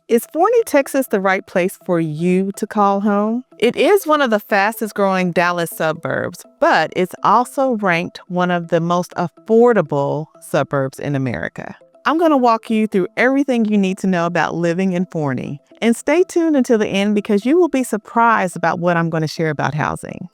Is Forney, Texas the right place for you to call home? It is one of the fastest growing Dallas suburbs, but it's also ranked one of the most affordable suburbs in America. I'm going to walk you through everything you need to know about living in Forney. And stay tuned until the end because you will be surprised about what I'm going to share about housing.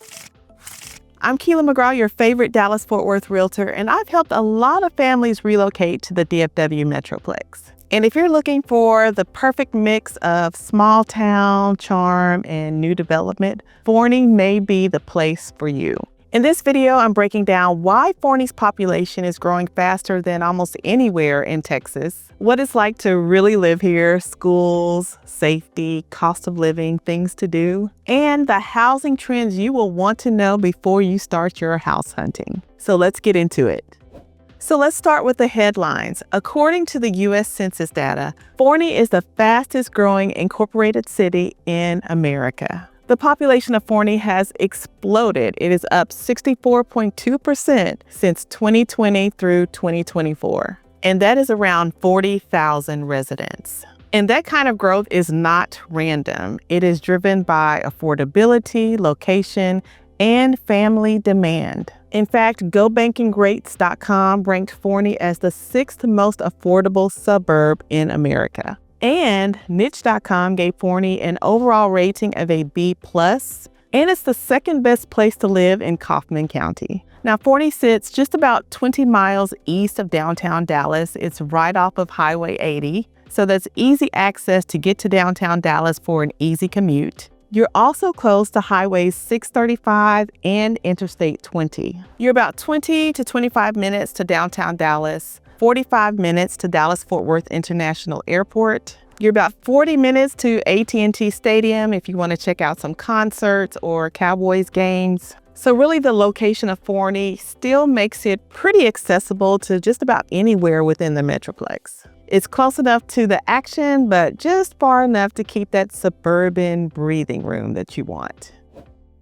I'm Keela McGraw, your favorite Dallas-Fort Worth realtor, and I've helped a lot of families relocate to the DFW Metroplex. And if you're looking for the perfect mix of small town charm and new development, Forney may be the place for you. In this video, I'm breaking down why Forney's population is growing faster than almost anywhere in Texas, what it's like to really live here, schools, safety, cost of living, things to do, and the housing trends you will want to know before you start your house hunting. So let's get into it. So let's start with the headlines. According to the U.S. Census data, Forney is the fastest growing incorporated city in America. The population of Forney has exploded. It is up 64.2% since 2020 through 2024. And that is around 40,000 residents. And that kind of growth is not random. It is driven by affordability, location, and family demand. In fact, GoBankingRates.com ranked Forney as the 6th most affordable suburb in America. And Niche.com gave Forney an overall rating of a B+, and it's the second best place to live in Kaufman County. Now, Forney sits just about 20 miles east of downtown Dallas. It's right off of Highway 80, so that's easy access to get to downtown Dallas for an easy commute. You're also close to Highways 635 and Interstate 20. You're about 20 to 25 minutes to downtown Dallas, 45 minutes to Dallas-Fort Worth International Airport. You're about 40 minutes to AT&T Stadium if you want to check out some concerts or Cowboys games. So really the location of Forney still makes it pretty accessible to just about anywhere within the Metroplex. It's close enough to the action, but just far enough to keep that suburban breathing room that you want.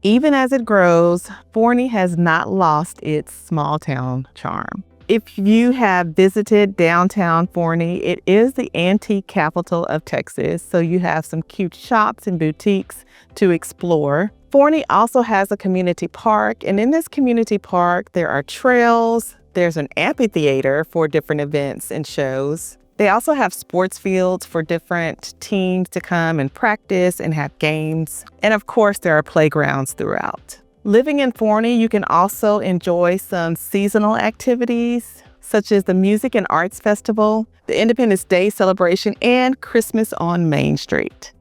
Even as it grows, Forney has not lost its small town charm. If you have visited downtown Forney, it is the antique capital of Texas, so you have some cute shops and boutiques to explore. Forney also has a community park, and in this community park, there are trails, there's an amphitheater for different events and shows. They also have sports fields for different teams to come and practice and have games. And of course, there are playgrounds throughout. Living in Forney, you can also enjoy some seasonal activities, such as the Music and Arts Festival, the Independence Day celebration, and Christmas on Main Street.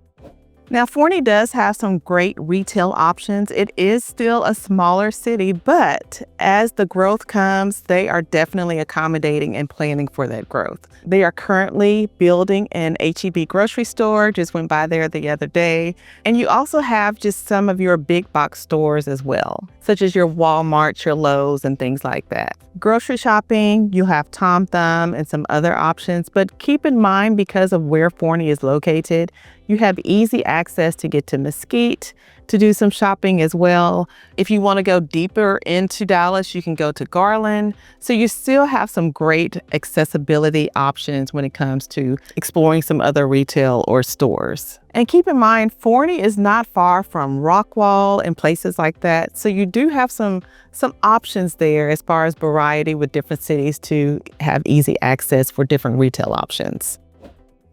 Now, Forney does have some great retail options. It is still a smaller city, but as the growth comes, they are definitely accommodating and planning for that growth. They are currently building an H-E-B grocery store, just went by there the other day. And you also have just some of your big box stores as well, such as your Walmart, your Lowe's, and things like that. Grocery shopping, you have Tom Thumb and some other options, but keep in mind because of where Forney is located, you have easy access to get to Mesquite, to do some shopping as well. If you want to go deeper into Dallas, you can go to Garland. So you still have some great accessibility options when it comes to exploring some other retail or stores. And keep in mind, Forney is not far from Rockwall and places like that. So you do have some options there as far as variety with different cities to have easy access for different retail options.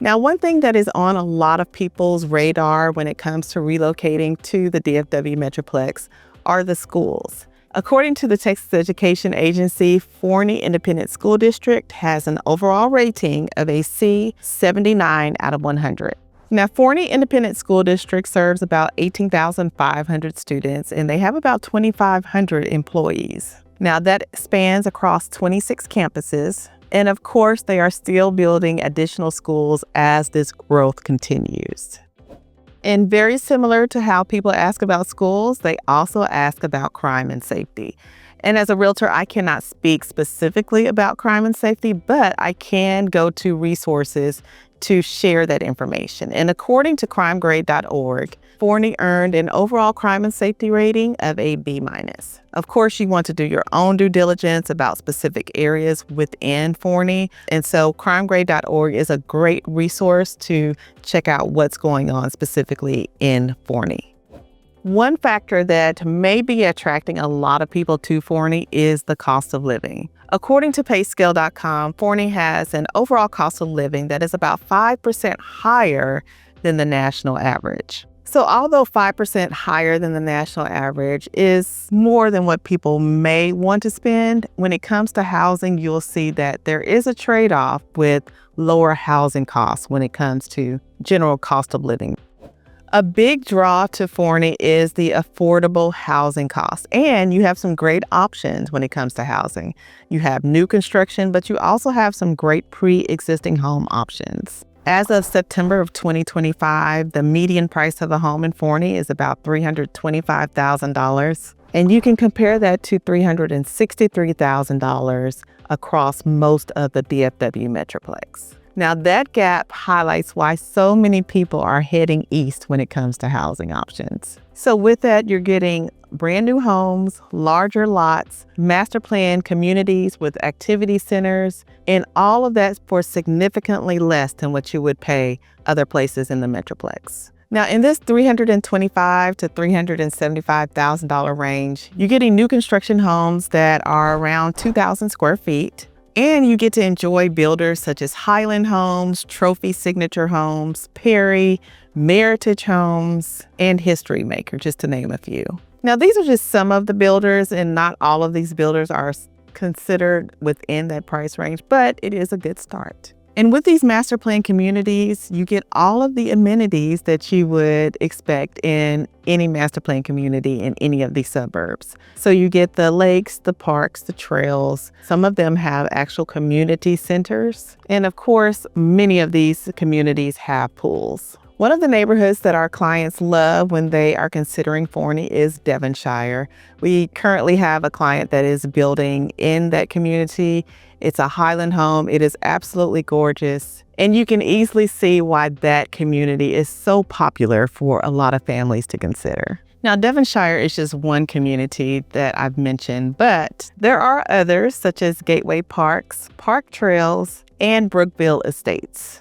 Now, one thing that is on a lot of people's radar when it comes to relocating to the DFW Metroplex are the schools. According to the Texas Education Agency, Forney Independent School District has an overall rating of a C, 79 out of 100. Now, Forney Independent School District serves about 18,500 students, and they have about 2,500 employees. Now, that spans across 26 campuses. And of course, they are still building additional schools as this growth continues. And very similar to how people ask about schools, they also ask about crime and safety. And as a realtor, I cannot speak specifically about crime and safety, but I can go to resources to share that information. And according to crimegrade.org, Forney earned an overall crime and safety rating of a B-. Of course, you want to do your own due diligence about specific areas within Forney. And so crimegrade.org is a great resource to check out what's going on specifically in Forney. One factor that may be attracting a lot of people to Forney is the cost of living. According to payscale.com, Forney has an overall cost of living that is about 5% higher than the national average. So although 5% higher than the national average is more than what people may want to spend, when it comes to housing, you'll see that there is a trade-off with lower housing costs when it comes to general cost of living. A big draw to Forney is the affordable housing costs, and you have some great options when it comes to housing. You have new construction, but you also have some great pre-existing home options. As of September of 2025, the median price of a home in Forney is about $325,000, and you can compare that to $363,000 across most of the DFW Metroplex. Now, that gap highlights why so many people are heading east when it comes to housing options. So with that, you're getting brand new homes, larger lots, master plan communities with activity centers, and all of that for significantly less than what you would pay other places in the Metroplex. Now, in this $325,000 to $375,000 range, you're getting new construction homes that are around 2,000 square feet. And you get to enjoy builders such as Highland Homes, Trophy Signature Homes, Perry, Meritage Homes, and History Maker, just to name a few. Now, these are just some of the builders, and not all of these builders are considered within that price range, but it is a good start. And with these master plan communities, you get all of the amenities that you would expect in any master plan community in any of these suburbs. So you get the lakes, the parks, the trails. Some of them have actual community centers. And of course, many of these communities have pools. One of the neighborhoods that our clients love when they are considering Forney is Devonshire. We currently have a client that is building in that community. It's a Highland home. It is absolutely gorgeous. And you can easily see why that community is so popular for a lot of families to consider. Now, Devonshire is just one community that I've mentioned, but there are others such as Gateway Parks, Park Trails, and Brookville Estates.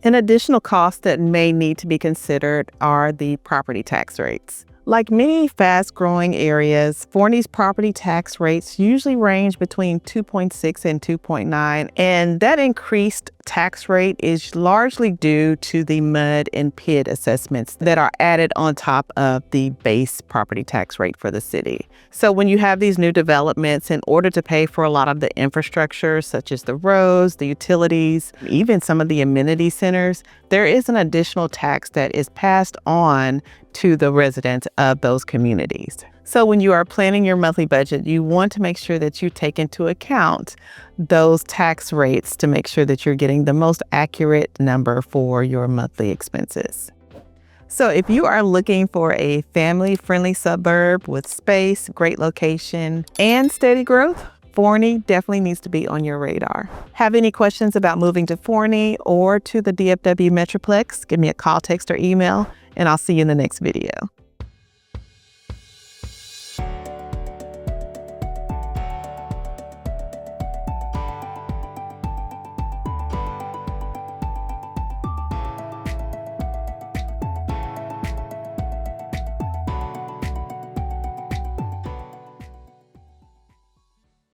An additional cost that may need to be considered are the property tax rates. Like many fast-growing areas, Forney's property tax rates usually range between 2.6 and 2.9, and that increased tax rate is largely due to the mud and PID assessments that are added on top of the base property tax rate for the city. So when you have these new developments, in order to pay for a lot of the infrastructure, such as the roads, the utilities, even some of the amenity centers, there is an additional tax that is passed on to the residents of those communities. So when you are planning your monthly budget, you want to make sure that you take into account those tax rates to make sure that you're getting the most accurate number for your monthly expenses. So if you are looking for a family-friendly suburb with space, great location, and steady growth, Forney definitely needs to be on your radar. Have any questions about moving to Forney or to the DFW Metroplex? Give me a call, text, or email, and I'll see you in the next video.